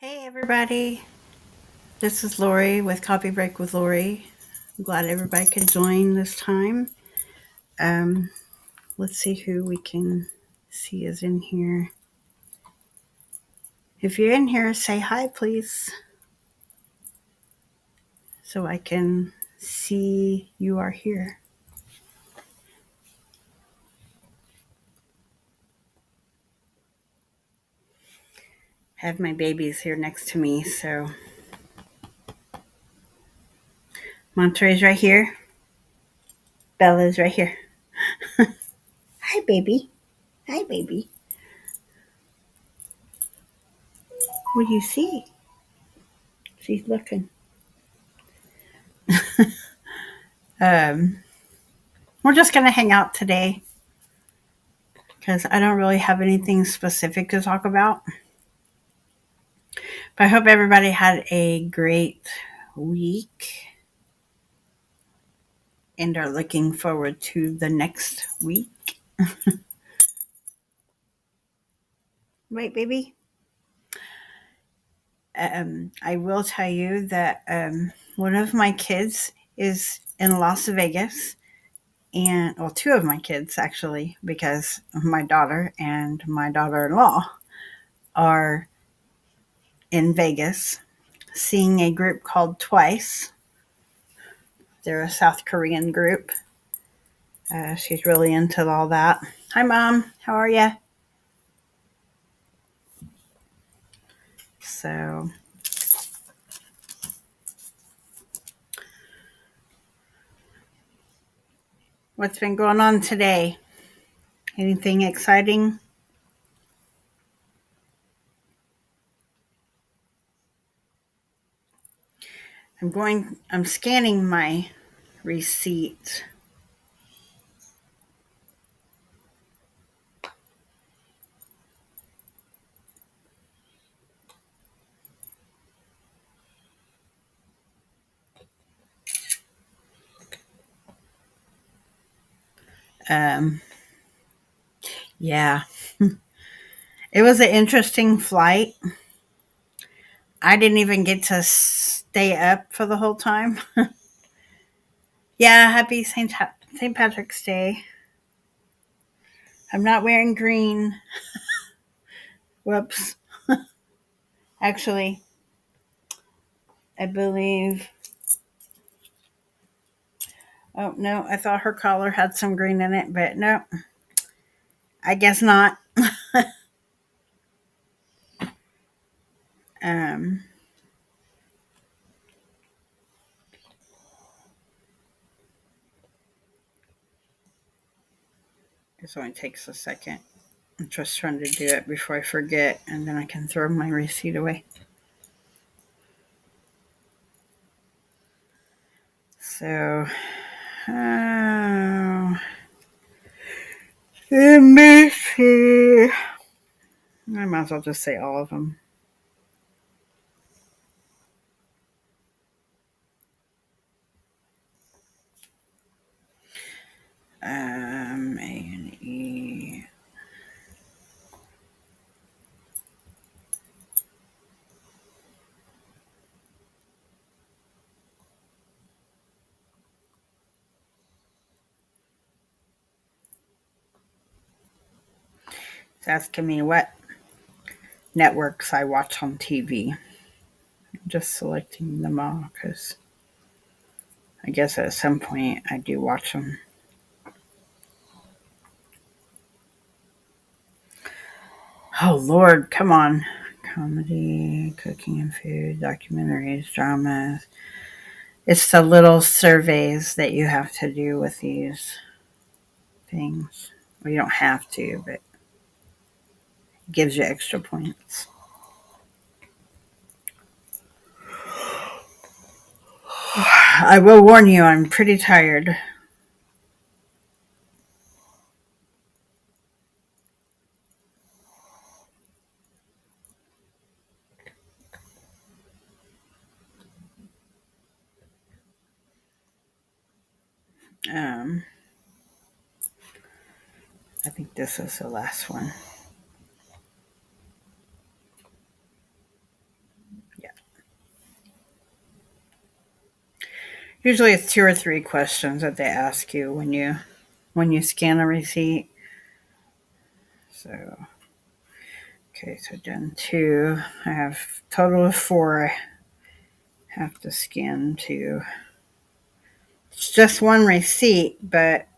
Hey everybody, this is Lori with Coffee Break with Lori. I'm glad everybody could join this time. Um, let's see who we can see is in here. If you're in here, say hi please, so I can see you are here. I have my babies here next to me, so Monterey's right here. Bella's right here. Hi baby. Hi baby. What do you see? She's looking. Um, we're just gonna hang out today because I don't really have anything specific to talk about. But I hope everybody had a great week and are looking forward to the next week. Right, baby? I will tell you that one of my kids is in Las Vegas, and well, two of my kids actually, because my daughter and my daughter-in-law are in Vegas seeing a group called Twice. They're a South Korean group. She's really into all that. Hi, Mom. How are you? So, what's been going on today? Anything exciting? I'm scanning my receipt. Um, yeah, it was an interesting flight. I didn't even get to stay up for the whole time. Yeah, happy St. Patrick's Day. I'm not wearing green. Whoops. Actually, I believe. Oh, no, I thought her collar had some green in it, but no, I guess not. Um, this only takes a second. I'm just trying to do it before I forget, and then I can throw my receipt away. So, let me see. I might as well just say all of them. A&E. It's asking me what networks I watch on TV. I'm just selecting them all because I guess at some point I do watch them. Oh, Lord, come on. Comedy, cooking and food, documentaries, dramas. It's the little surveys that you have to do with these things. Well, you don't have to, but it gives you extra points. I will warn you, I'm pretty tired. Um, I think this is the last one. Usually it's two or three questions that they ask you when you scan a receipt. So okay, so done two. I have total of four I have to scan to. It's just one receipt, but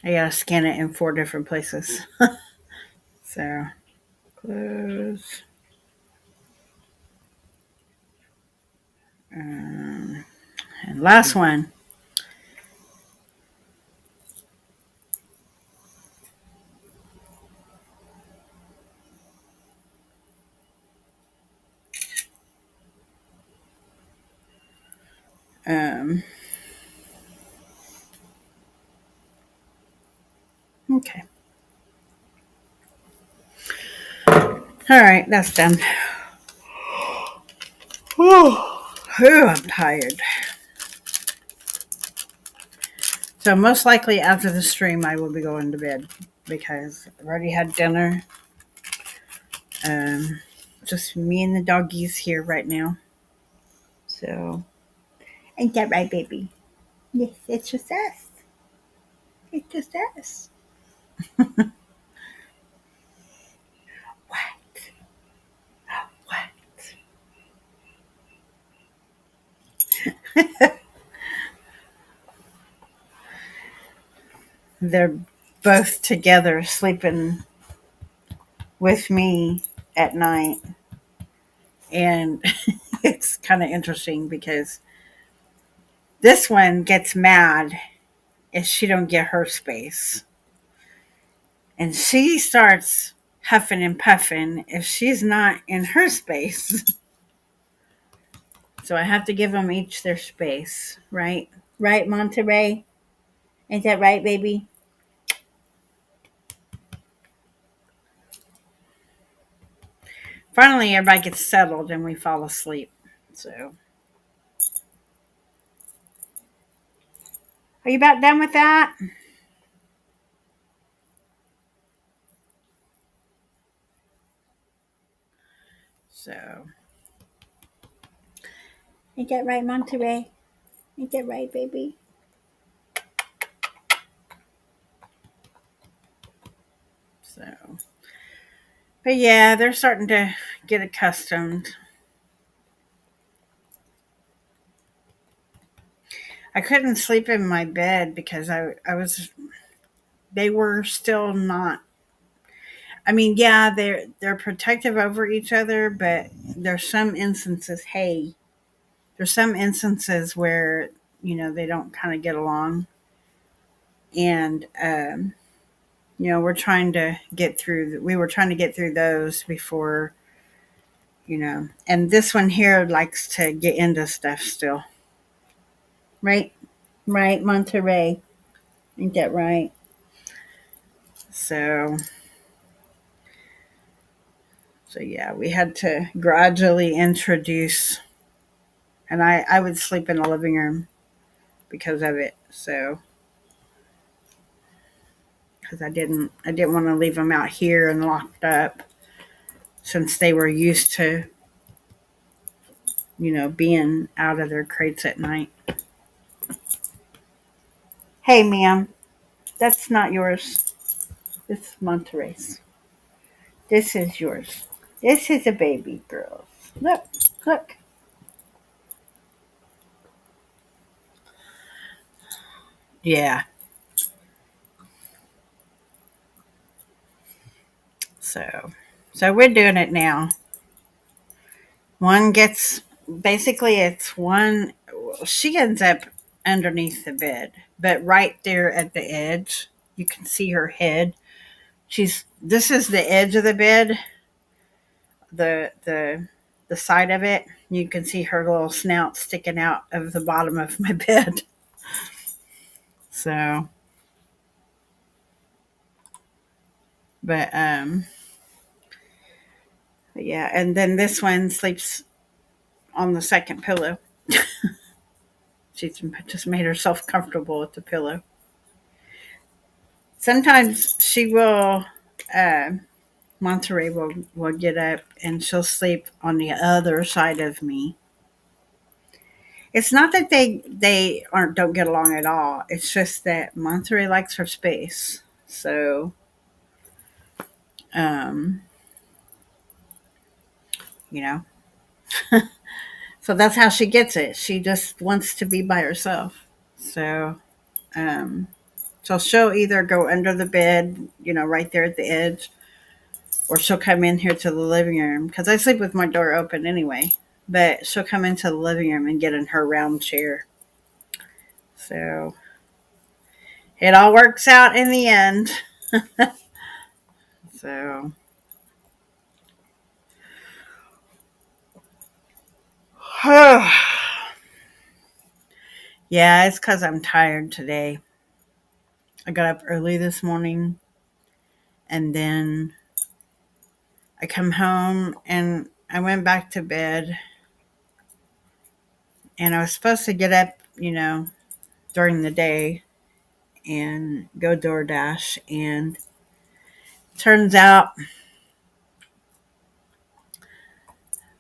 I gotta scan it in four different places. So close. And last one. Um, okay. All right, that's done. Whew, I'm tired. So most likely after the stream, I will be going to bed because I've already had dinner. Um, just me and the doggies here right now. So, ain't that right, baby? Yes, it's just us. It's just us. What? What? They're both together sleeping with me at night, and it's kind of interesting because this one gets mad if she don't get her space, and she starts huffing and puffing if she's not in her space. So I have to give them each their space, right? Right, Monterey? Ain't that right, baby? Finally, everybody gets settled and we fall asleep. So, are you about done with that? So, ain't that right, Monterey? Ain't that right, baby? So, but yeah, they're starting to get accustomed. I couldn't sleep in my bed because they were still not. I mean, yeah, they're protective over each other, but there's some instances. Hey, there's some instances where they don't kind of get along, and we're trying to get through. We were trying to get through those before. And this one here likes to get into stuff still, right? Right, Monterey. Ain't that right? So, so yeah, we had to gradually introduce, and I would sleep in the living room because of it. So, because I didn't want to leave them out here and locked up since they were used to, being out of their crates at night. Hey, ma'am, that's not yours. This is Monterey's. This is yours. This is a baby girl. Look, look. Yeah. So, so we're doing it now. One gets basically it's one. She ends up underneath the bed, but right there at the edge, you can see her head. This is the edge of the bed, the side of it. You can see her little snout sticking out of the bottom of my bed. So, but yeah, and then this one sleeps on the second pillow. She's just made herself comfortable with the pillow. Sometimes she will. Uh, Monterey will get up and she'll sleep on the other side of me. It's not that they aren't don't get along at all. It's just that Monterey likes her space. So um, you know, so that's how she gets it. She just wants to be by herself. So um, so she'll either go under the bed, right there at the edge, or she'll come in here to the living room because I sleep with my door open anyway. But she'll come into the living room and get in her round chair. So it all works out in the end. So, yeah, it's because I'm tired today. I got up early this morning and then I come home and I went back to bed and I was supposed to get up, during the day and go DoorDash. And turns out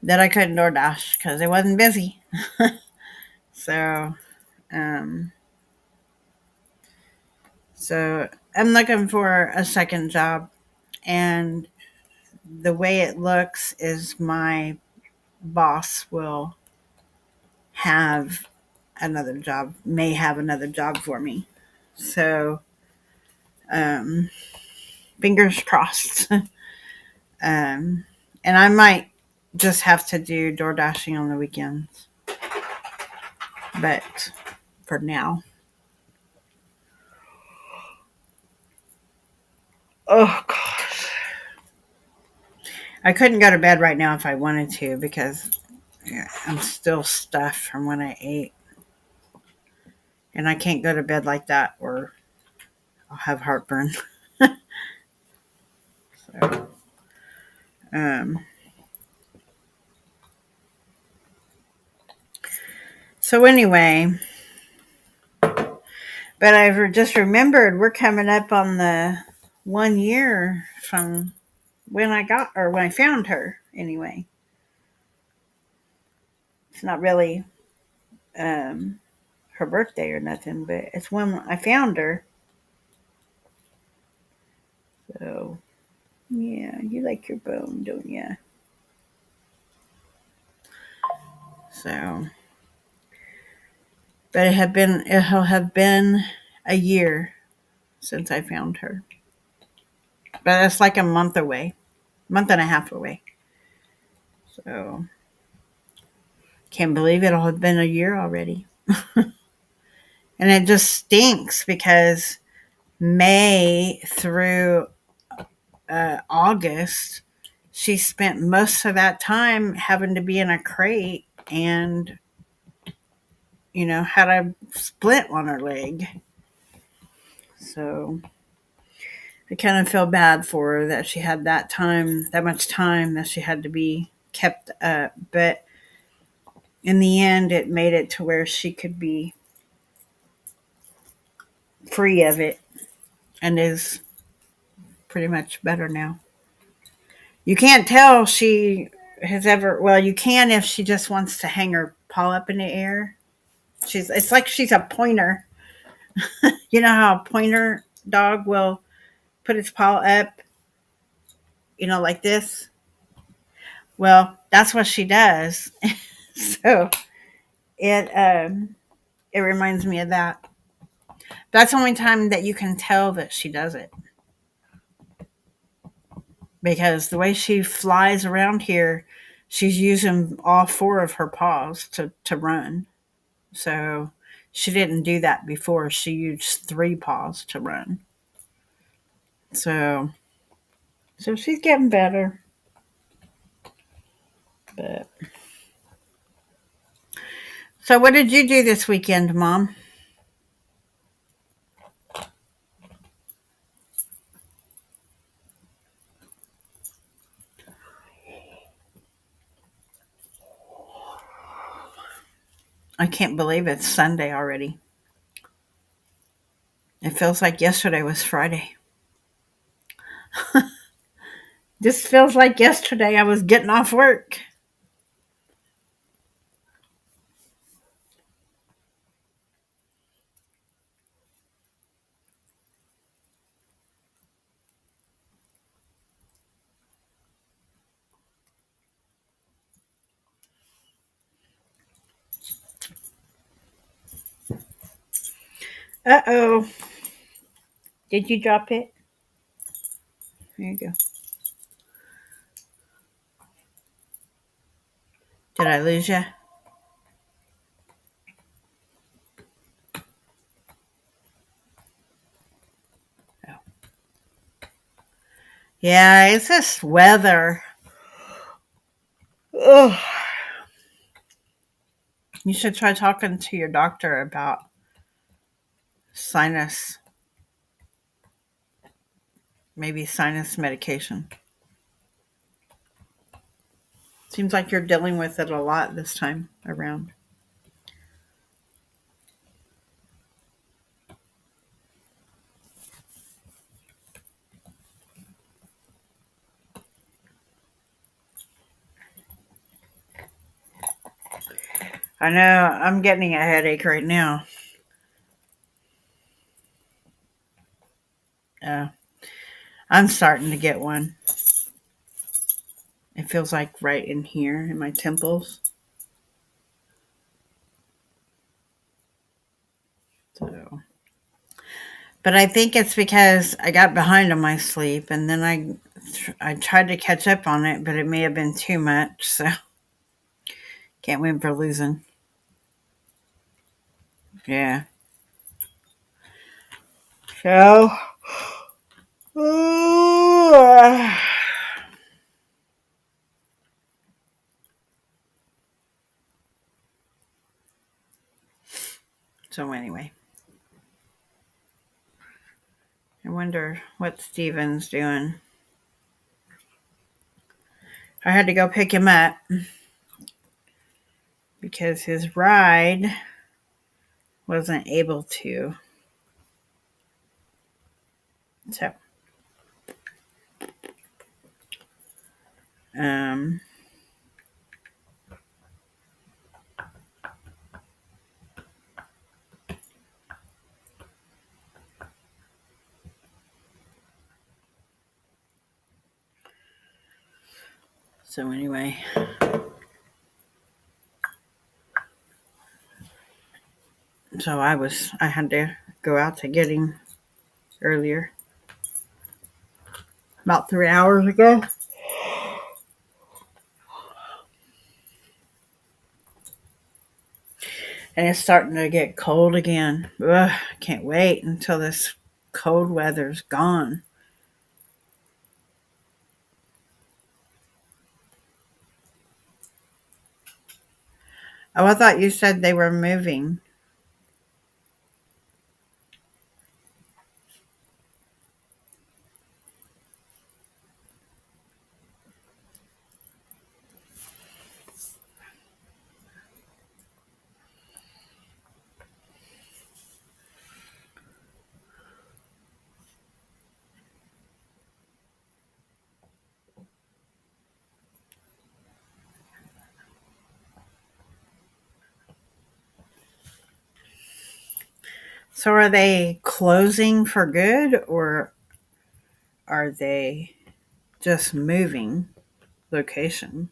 that I couldn't DoorDash because it wasn't busy. So, um, so I'm looking for a second job, and the way it looks is my boss will have may have another job for me. So, um, fingers crossed. And I might just have to do door dashing on the weekends, but for now. Oh gosh, I couldn't go to bed right now if I wanted to because I'm still stuffed from when I ate, and I can't go to bed like that or I'll have heartburn. So, um, so anyway, but I just remembered we're coming up on the 1 year from when I found her. Anyway, it's not really um, her birthday or nothing, but it's when I found her. So yeah, you like your bone, don't you? So, but it'll have been a year since I found her, but it's like a month and a half away. So can't believe it'll have been a year already. And it just stinks because May through August, she spent most of that time having to be in a crate and, had a splint on her leg. So I kind of feel bad for her that she had that much time that she had to be kept up. But in the end, it made it to where she could be free of it and is pretty much better now. You can't tell she well, you can if she just wants to hang her paw up in the air. It's like she's a pointer. You know how a pointer dog will put its paw up, like this? Well, that's what she does. So it it reminds me of that. That's the only time that you can tell that she does it. Because the way she flies around here, she's using all four of her paws to run. So she didn't do that before. She used three paws to run. So she's getting better. But so what did you do this weekend, Mom? I can't believe it's Sunday already. It feels like yesterday was Friday. This feels like yesterday I was getting off work. Uh-oh. Did you drop it? There you go. Did I lose you? Oh. Yeah, it's this weather. Ugh. You should try talking to your doctor about sinus, maybe sinus medication. Seems like you're dealing with it a lot this time around. I know, I'm getting a headache right now. Uh, I'm starting to get one. It feels like right in here in my temples. So, but I think it's because I got behind on my sleep, and then I tried to catch up on it, but it may have been too much. So can't win for losing. Yeah. So. So anyway, I wonder what Steven's doing. I had to go pick him up because his ride wasn't able to. So, um, so anyway, so I had to go out to get him earlier, about 3 hours ago. And it's starting to get cold again. Ugh, can't wait until this cold weather's gone. Oh, I thought you said they were moving. So are they closing for good, or are they just moving location?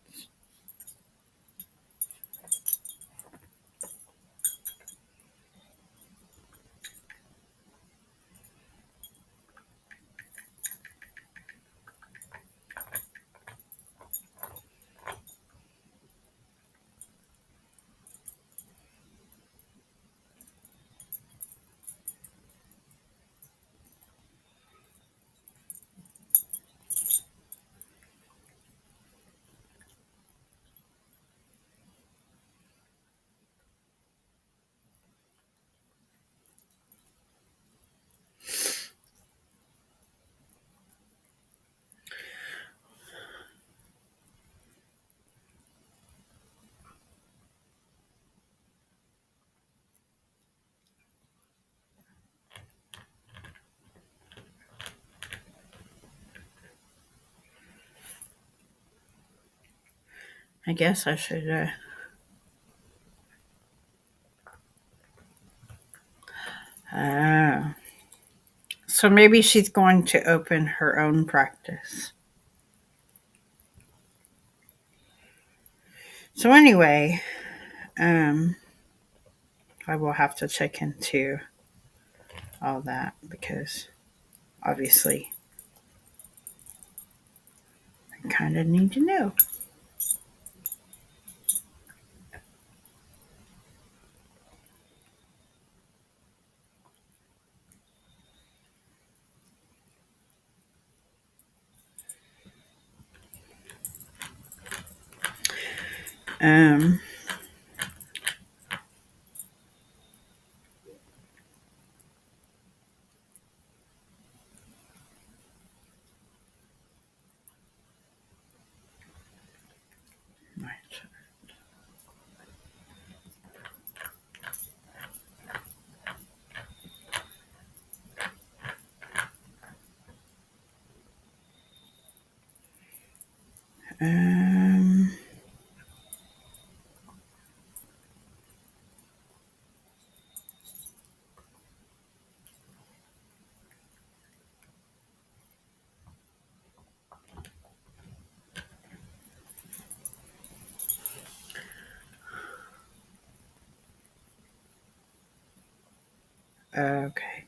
I guess I should. Oh. So maybe she's going to open her own practice. So anyway, um, I will have to check into all that because obviously I kind of need to know. Um, um, okay.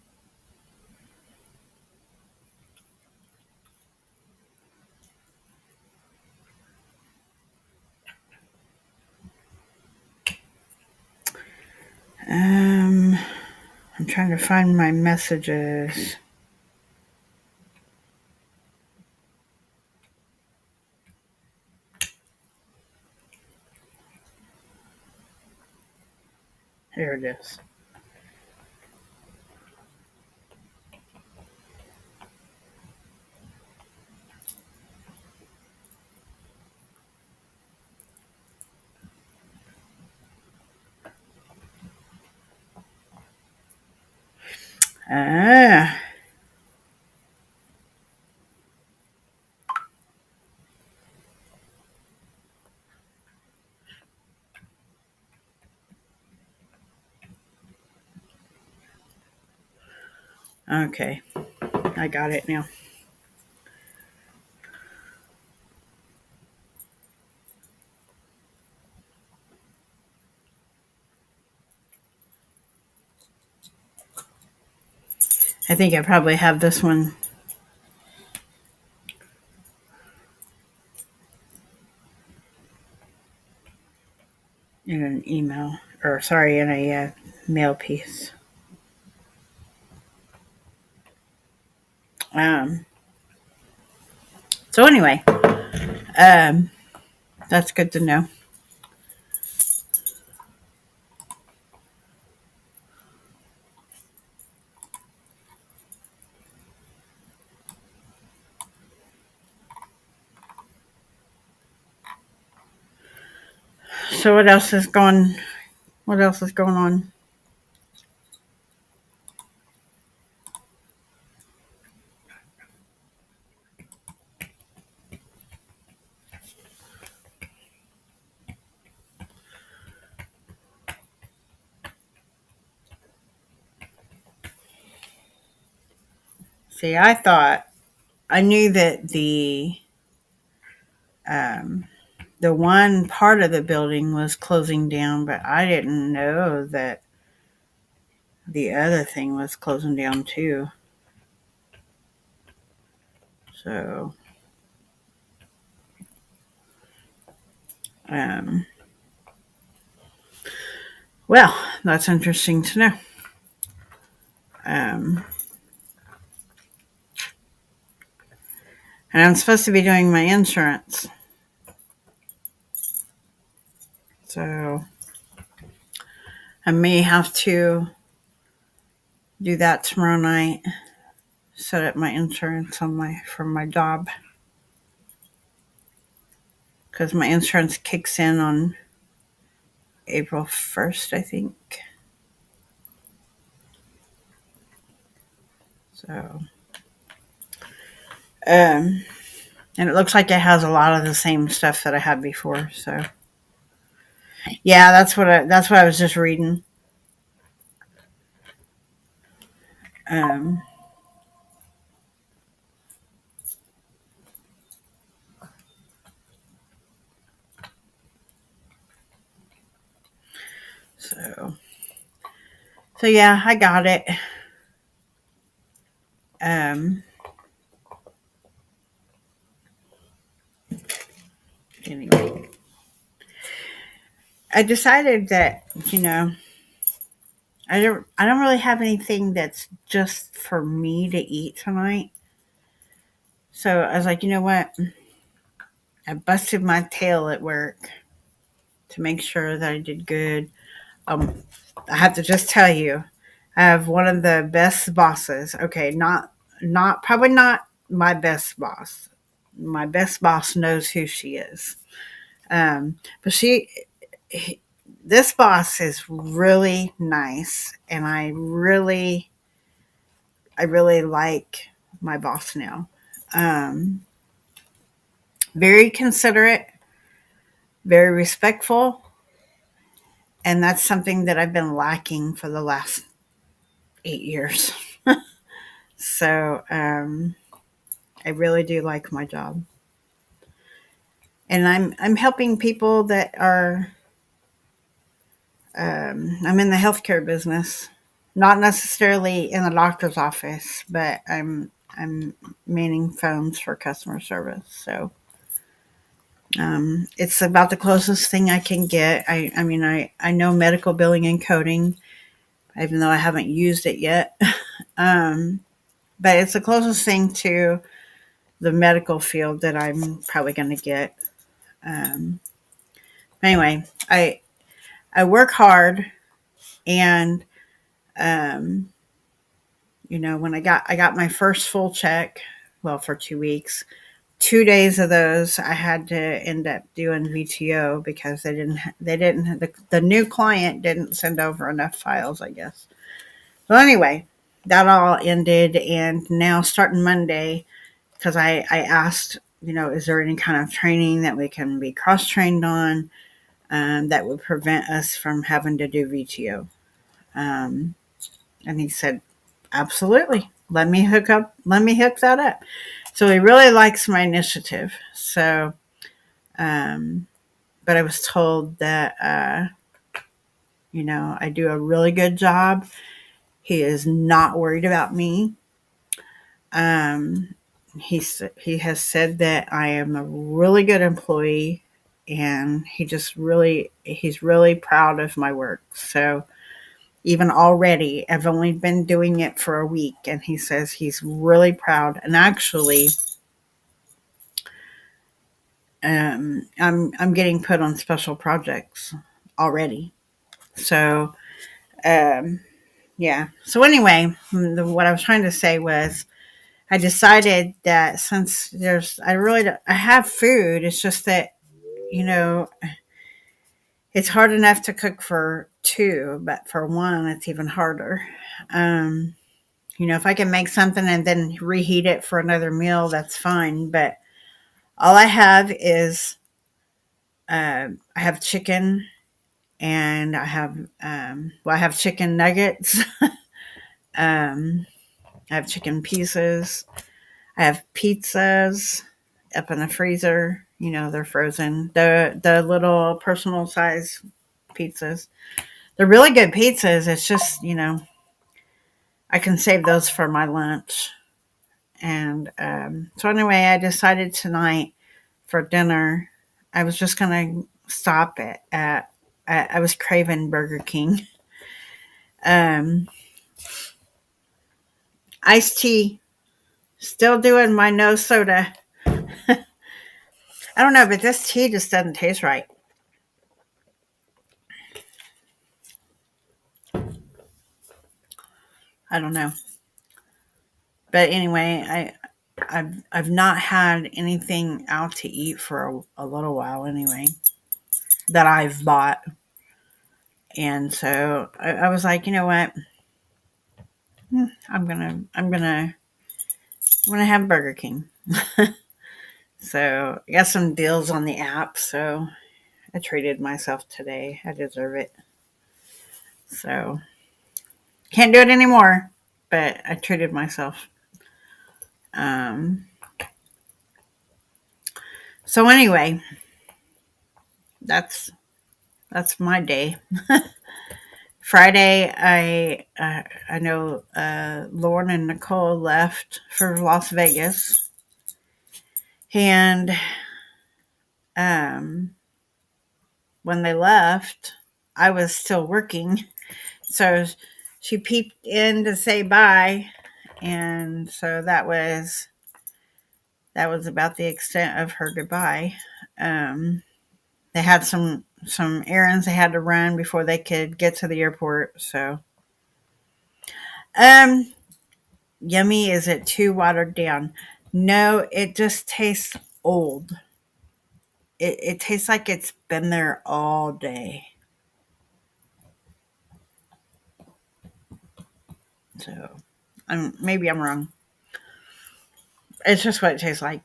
Um, I'm trying to find my messages. Here it is. Ah, okay. I got it now. I think I probably have this one in an email, or sorry, in a mail piece. Um, so anyway, um, that's good to know. So what else is going? What else is going on? See, I thought I knew that um, the one part of the building was closing down, but I didn't know that the other thing was closing down too. So, um, well, that's interesting to know. Um, and I'm supposed to be doing my insurance. So I may have to do that tomorrow night. Set up my insurance on my for my job because my insurance kicks in on April 1st, I think. So, um, And it looks like it has a lot of the same stuff that I had before. So yeah, that's what I was just reading. Um, so so yeah, I got it. Um, anyway, I decided that I don't really have anything that's just for me to eat tonight. So I was like, you know what? I busted my tail at work to make sure that I did good. Um, I have to just tell you, I have one of the best bosses. Okay, not probably not my best boss. My best boss knows who she is. But this boss is really nice, and I really like my boss now. Um, Very considerate, very respectful, and that's something that I've been lacking for the last 8 years. So I really do like my job, and I'm helping people that are. I'm in the healthcare business, not necessarily in the doctor's office, but I'm manning phones for customer service. So it's about the closest thing I can get. I mean, I know medical billing and coding, even though I haven't used it yet. um, but it's the closest thing to the medical field that I'm probably going to get. Um, anyway, I work hard, and um, when I got my first full check, well, for 2 weeks. 2 days of those I had to end up doing VTO because the new client didn't send over enough files, I guess. So anyway, that all ended, and now starting Monday, because I asked, is there any kind of training that we can be cross trained on, that would prevent us from having to do VTO? Um, and he said, absolutely. Let me hook that up. So he really likes my initiative. So, um, but I was told that, I do a really good job. He is not worried about me. Um, he has said that I am a really good employee, and he's really proud of my work. So even already, I've only been doing it for a week, and he says he's really proud. And actually, I'm getting put on special projects already. So um, yeah. So anyway, what I was trying to say was, I decided that since I have food. It's just that you know it's hard enough to cook for two, but for one, it's even harder. Um, if I can make something and then reheat it for another meal, that's fine. But all I have is I have chicken, and I have chicken nuggets. um, I have chicken pieces. I have pizzas up in the freezer. They're frozen. The little personal size pizzas. They're really good pizzas. It's just I can save those for my lunch. And so anyway, I decided tonight for dinner, I was just gonna stop at I was craving Burger King. Um, Iced tea. Still doing my no soda. I don't know, but this tea just doesn't taste right. I don't know. But anyway, I've not had anything out to eat for a little while anyway, that I've bought. And so I was like, you know what? I'm gonna have Burger King. So I got some deals on the app. So I treated myself today. I deserve it. So can't do it anymore, but I treated myself. Um, so anyway, that's that's my day. Friday, I know Lauren and Nicole left for Las Vegas, and um, when they left, I was still working, so she peeped in to say bye, and so that was about the extent of her goodbye. They had some errands they had to run before they could get to the airport, so um yummy. Is it too watered down? No, it just tastes old. It tastes like it's been there all day. So maybe I'm wrong. It's just what it tastes like.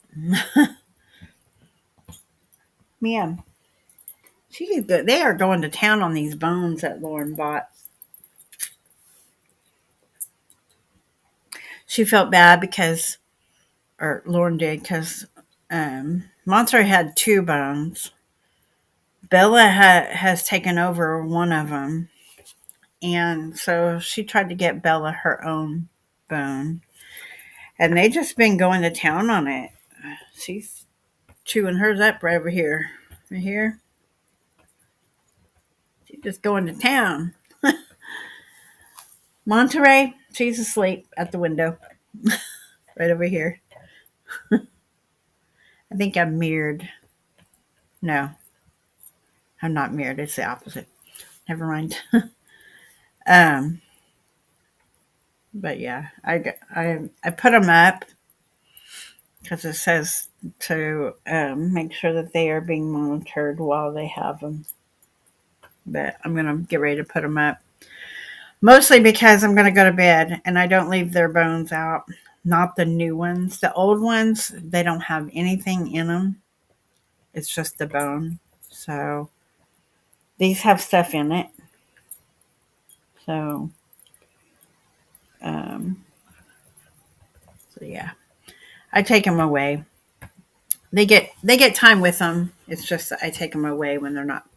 Man, she is good. They are going to town on these bones that Lauren bought. She felt bad because, or Lauren did, because Monster had two bones. Bella has taken over one of them, and so she tried to get Bella her own bone, and they just been going to town on it. She's chewing hers up right over here, right here. She's just going to town. Monterey, she's asleep at the window, right over here. I think I'm mirrored. No, I'm not mirrored. It's the opposite. Never mind. um, but yeah, I put them up because it says to make sure that they are being monitored while they have them. But I'm gonna get ready to put them up. Mostly because I'm gonna go to bed and I don't leave their bones out. Not the new ones. The old ones, they don't have anything in them. It's just the bone. So these have stuff in it. So um, so yeah, I take them away. They get time with them. It's just that I take them away when they're not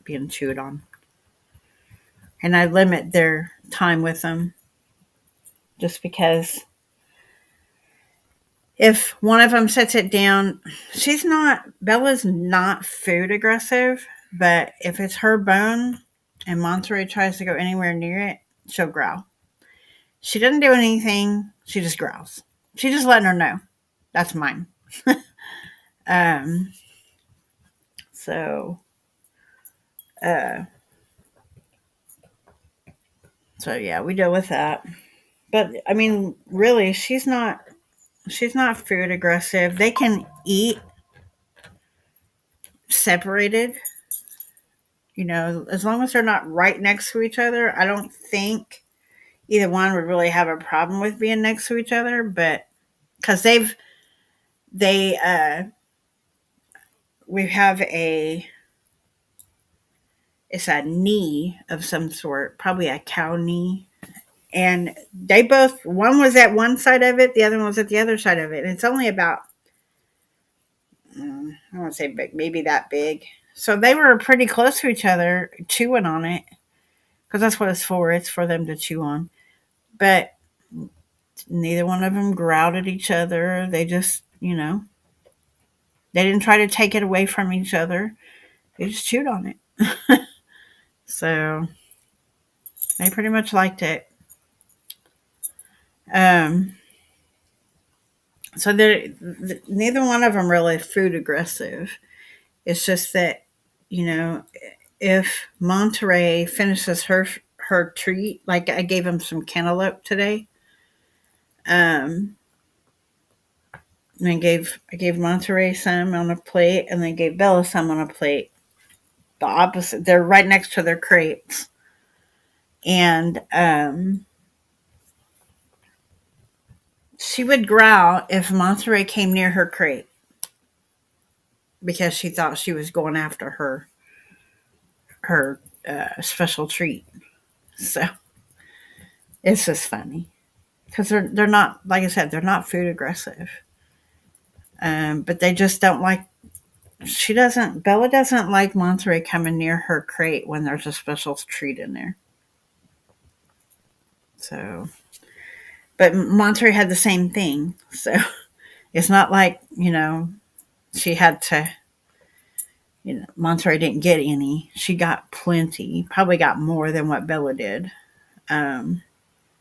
being chewed on, and I limit their time with them just because if one of them sets it down, Bella's not food aggressive, but if it's her bone and Monterey tries to go anywhere near it, she'll growl. She doesn't do anything. She just growls. She's just letting her know. That's mine. Um, so, uh, so yeah, we deal with that. But I mean, really, she's not food aggressive. They can eat separated, as long as they're not right next to each other. I don't think either one would really have a problem with being next to each other, but because they we have it's a knee of some sort, probably a cow knee, and one was at one side of it, the other one was at the other side of it, and it's only about, I don't want to say big, maybe that big. So they were pretty close to each other, chewing on it, because that's what it's for. It's for them to chew on. But neither one of them growled at each other. They just, they didn't try to take it away from each other. They just chewed on it. So they pretty much liked it. Um, so neither one of them really food aggressive. It's just that, you know, if Monterey finishes her treat, like I gave him some cantaloupe today. And I gave Monterey some on a plate, and then gave Bella some on a plate. The opposite. They're right next to their crates, and she would growl if Monterey came near her crate because she thought she was going after her special treat. So it's just funny because they're not, like I said, they're not food aggressive, but they just don't like. Bella doesn't like Monterey coming near her crate when there's a special treat in there. So, but Monterey had the same thing. So it's not like, she had to, Monterey didn't get any. She got plenty, probably got more than what Bella did. Um,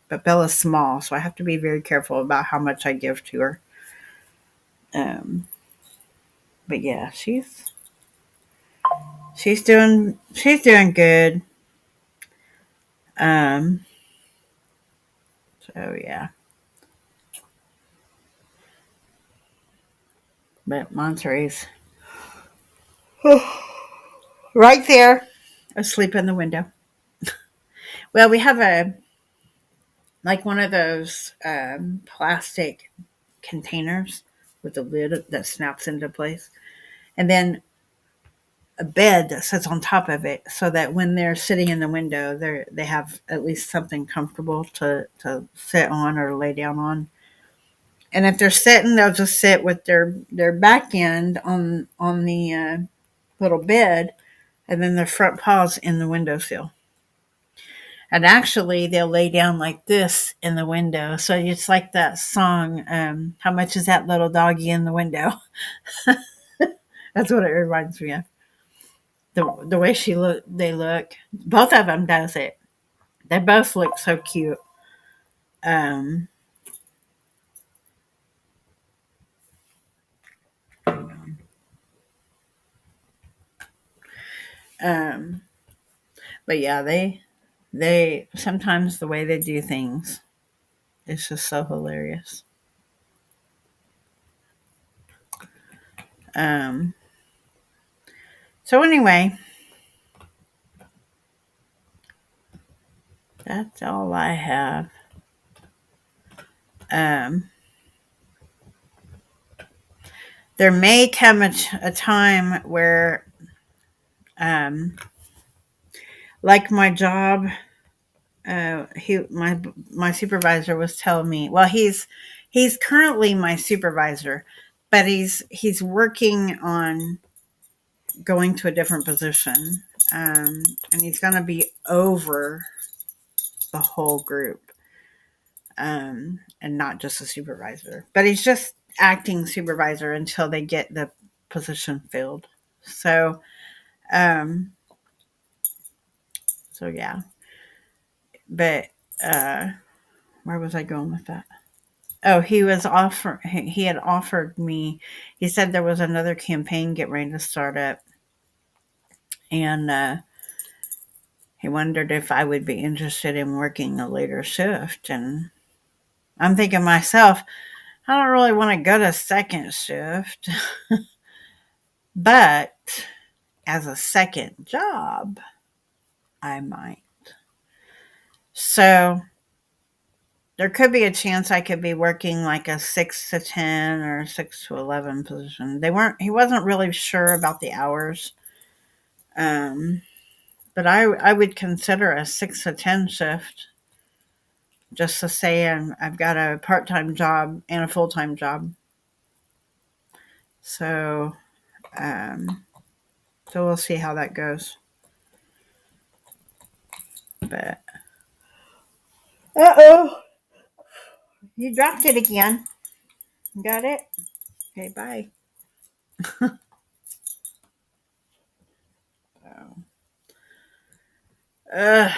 but Bella's small, so I have to be very careful about how much I give to her. Um, but yeah, she's doing good. Um, so yeah, but Monterey's right there, asleep in the window. Well, we have one of those plastic containers with a lid that snaps into place, and then a bed that sits on top of it, so that when they're sitting in the window, they have at least something comfortable to sit on or lay down on. And if they're sitting, they'll just sit with their back end on the little bed, and then their front paws in the windowsill. And actually, they'll lay down like this in the window. So it's like that song, "How much is that little doggy in the window?" That's what it reminds me of. The way they look. Both of them does it. They both look so cute. Um, um, but yeah, they sometimes the way they do things is just so hilarious. Um, so anyway, that's all I have. Um, there may come a time where, um, like my job, my supervisor was telling me. Well, he's currently my supervisor, but he's working on going to a different position, and he's going to be over the whole group, and not just a supervisor. But he's just acting supervisor until they get the position filled. So, um, so yeah. But uh, where was I going with that? Oh, he had offered me. He said there was another campaign getting ready to start up, and he wondered if I would be interested in working a later shift. And I'm thinking myself, I don't really want to go to second shift, but as a second job, I might. So there could be a chance I could be working like a 6 to 10 or 6 to 11 position. He wasn't really sure about the hours. Um, but I would consider a 6 to 10 shift, just to say I've got a part time job and a full time job. So, um, so we'll see how that goes. But oh, you dropped it again. Got it? Okay, bye. Oh. Uh,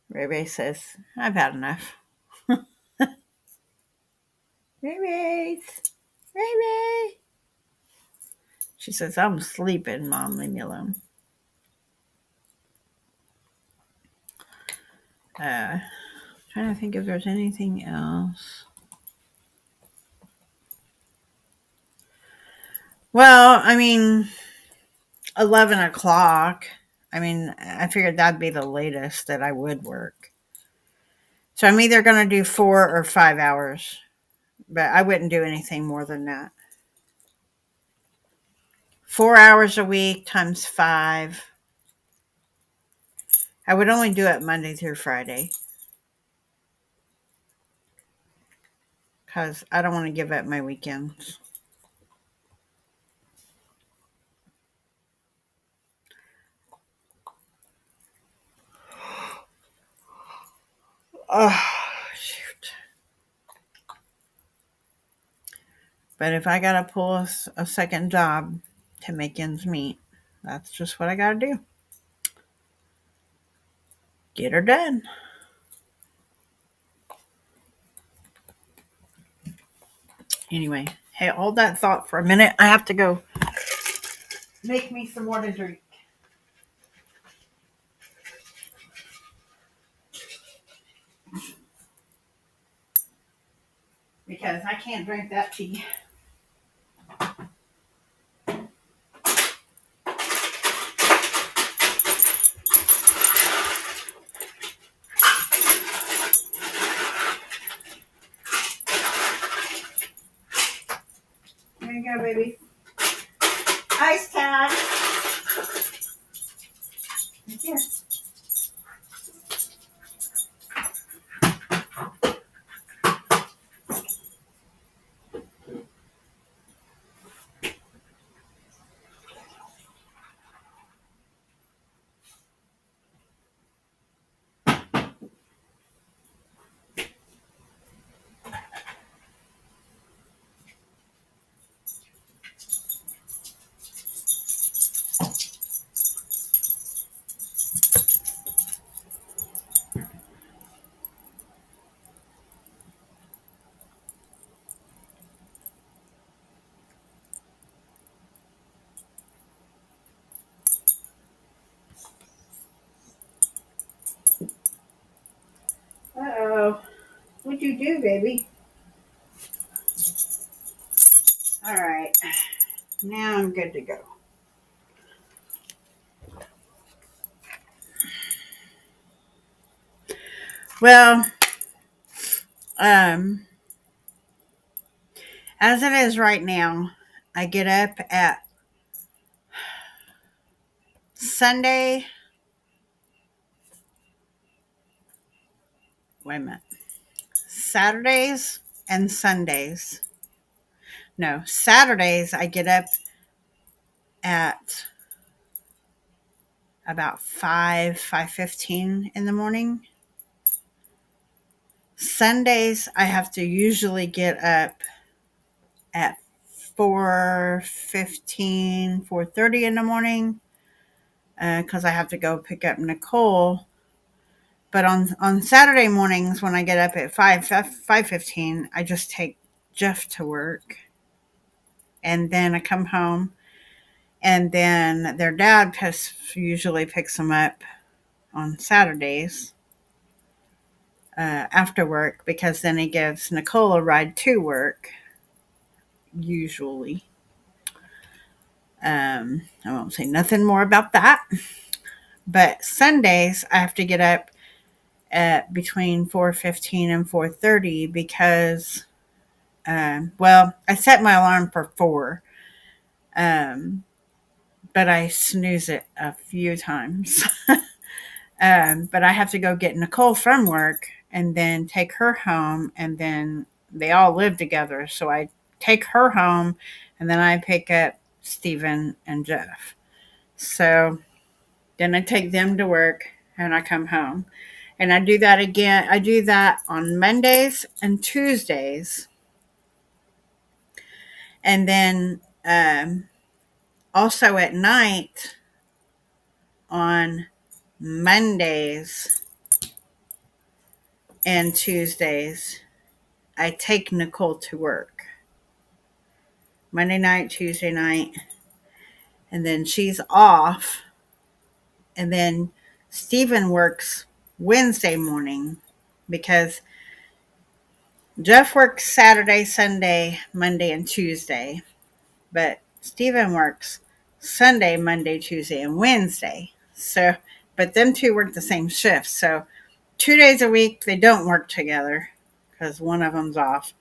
Ray Ray says I've had enough. Ray Ray, Ray Ray. She says I'm sleeping. Mom, leave me alone. Trying to think if there's anything else. Well, I mean, 11 o'clock. I mean, I figured that'd be the latest that I would work. So I'm either going to do 4 or 5 hours, but I wouldn't do anything more than that. 4 hours a week times 5. I would only do it Monday through Friday because I don't want to give up my weekends. Oh, shoot. But if I got to pull a second job to make ends meet, that's just what I got to do. Get her done. Anyway, hey, hold that thought for a minute. I have to go make me some more to drink. Because I can't drink that tea. There you go, baby. Ice tag. Here. Uh-oh. What'd you do, baby? All right. Now I'm good to go. Well, as it is right now, I get up at Sunday. Wait a minute. Saturdays and Sundays. No, Saturdays I get up at about 5:15 in the morning. Sundays I have to usually get up at 4:15, 4:30 in the morning because I have to go pick up Nicole. But on Saturday mornings when I get up at 5:15, I just take Jeff to work, and then I come home, and then their dad usually picks them up on Saturdays after work because then he gives Nicole a ride to work. Usually, I won't say nothing more about that. But Sundays I have to get up at between 4:15 and 4:30 because well, I set my alarm for 4, but I snooze it a few times. But I have to go get Nicole from work and then take her home, and then they all live together. So I take her home, and then I pick up Steven and Jeff. So then I take them to work, and I come home. And I do that again. I do that on Mondays and Tuesdays. And then also at night on Mondays and Tuesdays, I take Nicole to work. Monday night, Tuesday night, and then she's off. And then Steven works Wednesday morning because Jeff works Saturday, Sunday, Monday, and Tuesday. But Steven works Sunday, Monday, Tuesday, and Wednesday. So, but them two work the same shift. So 2 days a week they don't work together because one of them's off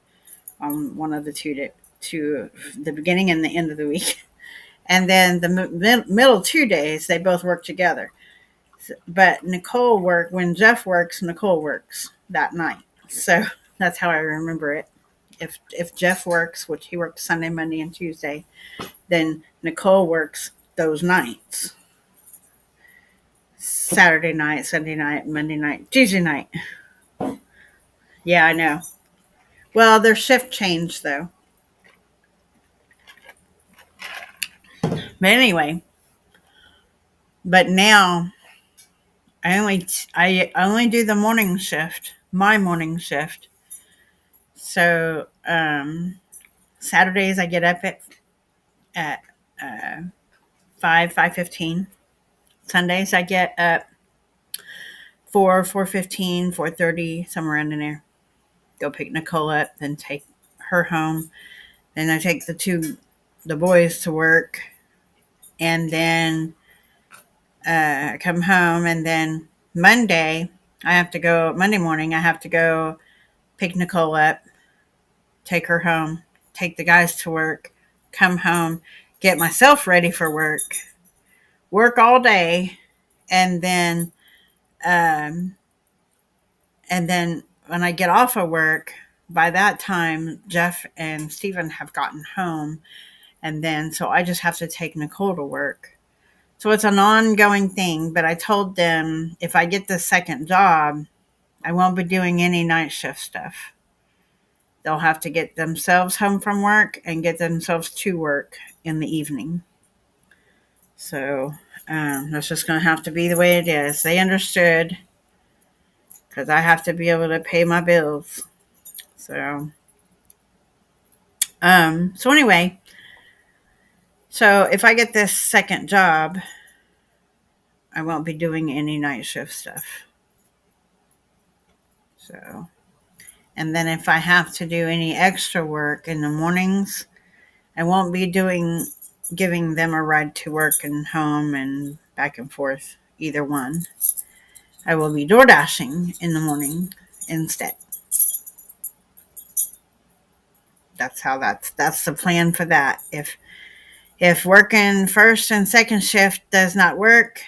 on one of the to the beginning and the end of the week, and then the middle 2 days they both work together. But Nicole work when Jeff works, Nicole works that night. So that's how I remember it. If Jeff works, which he works Sunday, Monday, and Tuesday, then Nicole works those nights. Saturday night, Sunday night, Monday night, Tuesday night. Yeah, I know. Well, their shift changed though. But anyway, but now I only do the morning shift, my morning shift. So Saturdays I get up at 5:15. Sundays I get up 4:15, 4:30, somewhere in there. Go pick Nicole up, then take her home. Then I take the boys to work, and then come home, and then Monday morning I have to go pick Nicole up, take her home, take the guys to work, come home, get myself ready for work all day, and then um, and then when I get off of work, by that time Jeff and Stephen have gotten home, and then so I just have to take Nicole to work. So it's an ongoing thing, but I told them if I get the second job, I won't be doing any night shift stuff. They'll have to get themselves home from work and get themselves to work in the evening. So that's just going to have to be the way it is. They understood because I have to be able to pay my bills. So anyway, so if I get this second job, I won't be doing any night shift stuff. So, and then if I have to do any extra work in the mornings, I won't be giving them a ride to work and home and back and forth, either one. I will be door dashing in the morning instead. That's the plan for that. If working first and second shift does not work,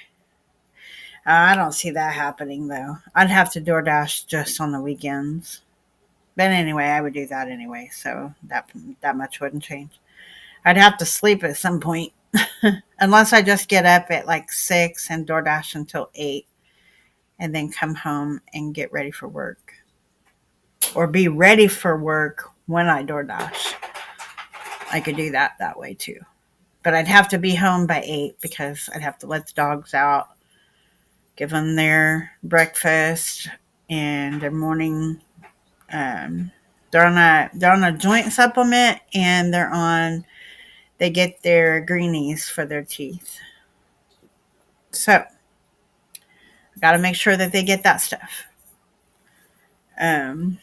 I don't see that happening though. I'd have to DoorDash just on the weekends. But anyway, I would do that anyway, so that much wouldn't change. I'd have to sleep at some point, unless I just get up at like 6 and DoorDash until 8, and then come home and get ready for work, or be ready for work when I DoorDash. I could do that way too, but I'd have to be home by 8 because I'd have to let the dogs out, give them their breakfast and their morning. They're on a joint supplement, and they get their greenies for their teeth. So I got to make sure that they get that stuff. Um,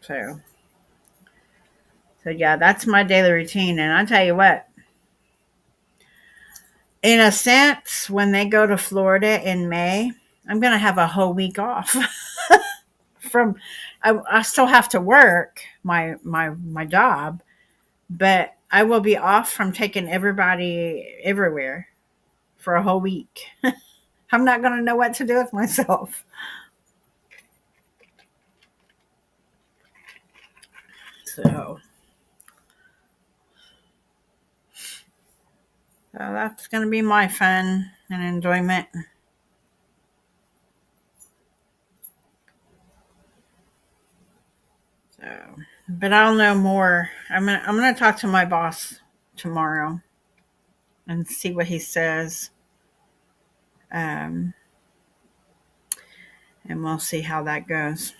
so yeah, that's my daily routine, and I tell you what, in a sense, when they go to Florida in May, I'm gonna have a whole week off from. I still have to work my job, but I will be off from taking everybody everywhere for a whole week. I'm not gonna know what to do with myself. So that's gonna be my fun and enjoyment. So, but I'll know more. I'm gonna talk to my boss tomorrow and see what he says. Um, and we'll see how that goes.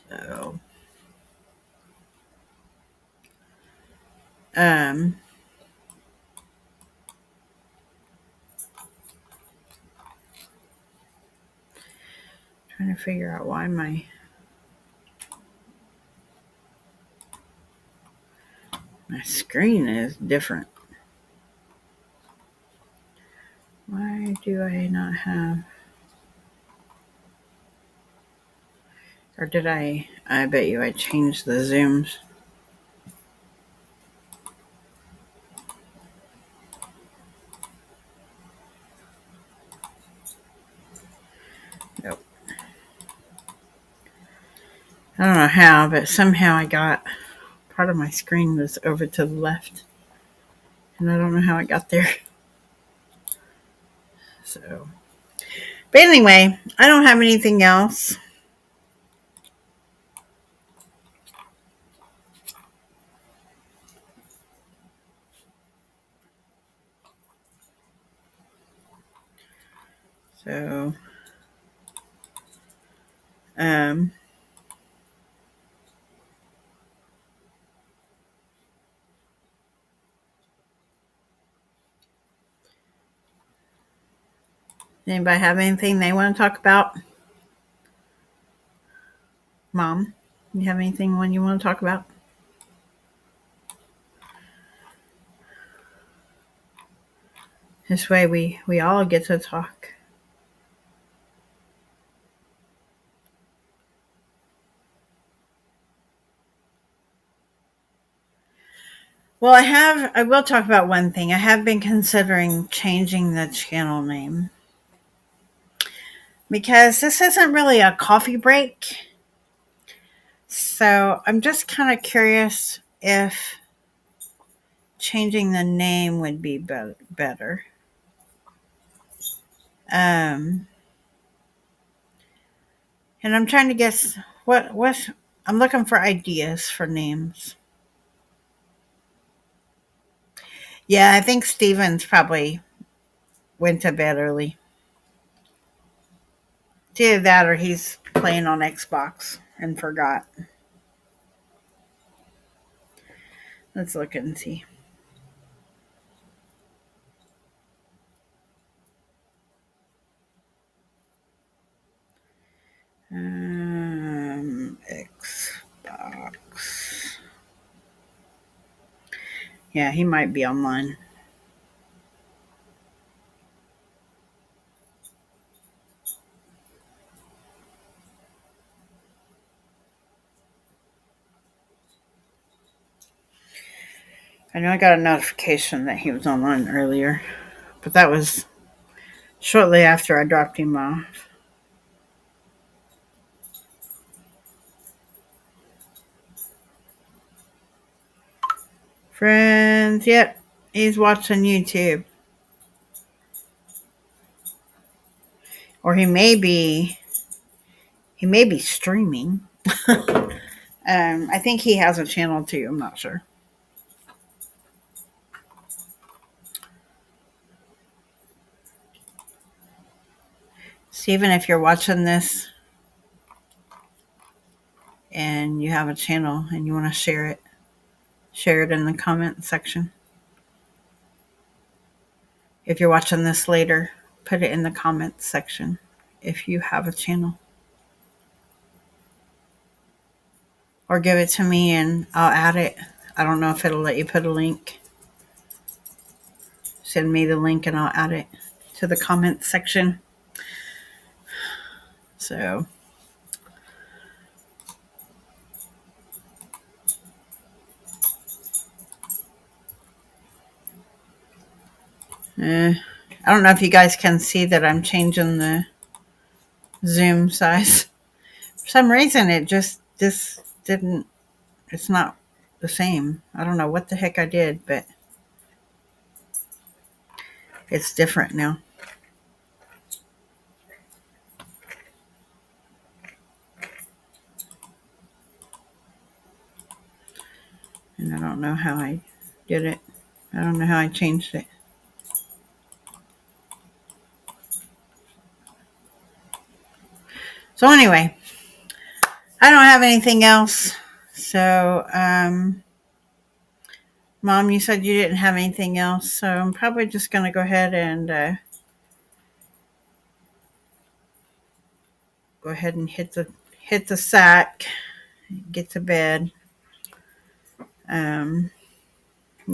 So, um, trying to figure out why my screen is different. Why do I not have... Or did I bet you I changed the zooms. Nope. I don't know how, but somehow I got... Part of my screen was over to the left. And I don't know how I got there. So... But anyway, I don't have anything else. So... Anybody have anything they want to talk about? Mom, you have anything you want to talk about? This way we all get to talk. Well, I will talk about one thing. I have been considering changing the channel name. Because this isn't really a coffee break. So I'm just kind of curious if changing the name would be better. And I'm trying to guess what I'm looking for ideas for names. Yeah, I think Steven's probably went to bed early. It's either that or he's playing on Xbox and forgot. Let's look and see. Xbox. Yeah, he might be online. I know I got a notification that he was online earlier, but that was shortly after I dropped him off. Friends, yep, he's watching YouTube. Or he may be streaming. I think he has a channel too, I'm not sure. Steven, if you're watching this and you have a channel and you want to share it in the comment section. If you're watching this later, put it in the comments section if you have a channel. Or give it to me and I'll add it. I don't know if it'll let you put a link. Send me the link and I'll add it to the comments section. So... I don't know if you guys can see that I'm changing the zoom size. For some reason, it's not the same. I don't know what the heck I did, but it's different now. And I don't know how I did it. I don't know how I changed it. So anyway, I don't have anything else. So, Mom, you said you didn't have anything else. So I'm probably just going to go ahead and hit the sack, get to bed,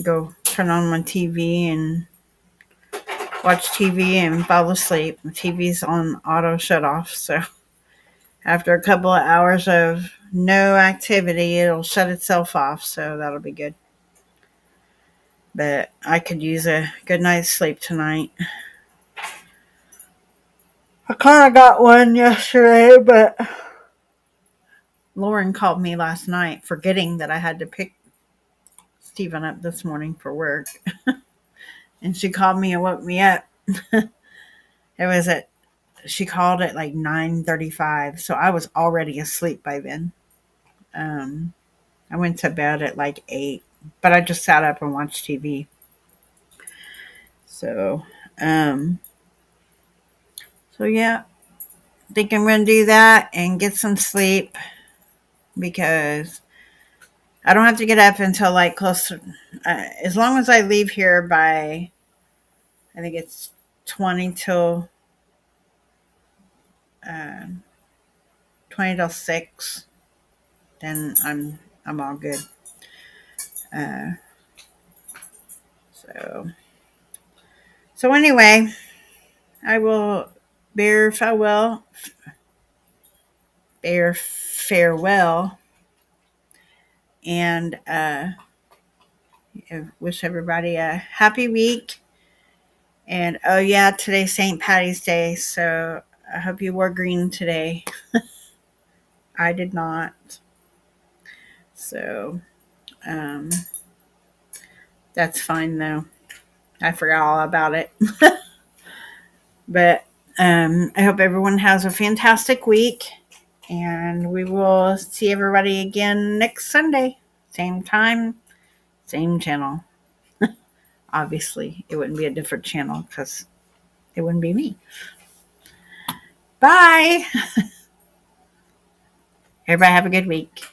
go turn on my TV and watch TV and fall asleep. The TV's on auto shut off, so after a couple of hours of no activity, it'll shut itself off, so that'll be good. But I could use a good night's sleep tonight. I kind of got one yesterday, but Lauren called me last night forgetting that I had to pick Stephen up this morning for work. And she called me and woke me up. She called at like 9:35, so I was already asleep by then. I went to bed at like 8, but I just sat up and watched TV. So, so yeah, I think I'm going to do that and get some sleep because I don't have to get up until like close to, as long as I leave here by, I think it's 20 till, 20 till 6, then I'm all good. Uh, so anyway, I will bear farewell, and wish everybody a happy week. And oh yeah, today's St. Patty's Day, so I hope you wore green today. I did not. So that's fine though. I forgot all about it. But I hope everyone has a fantastic week. And we will see everybody again next Sunday. Same time, same channel. Obviously, it wouldn't be a different channel because it wouldn't be me. Bye. Everybody have a good week.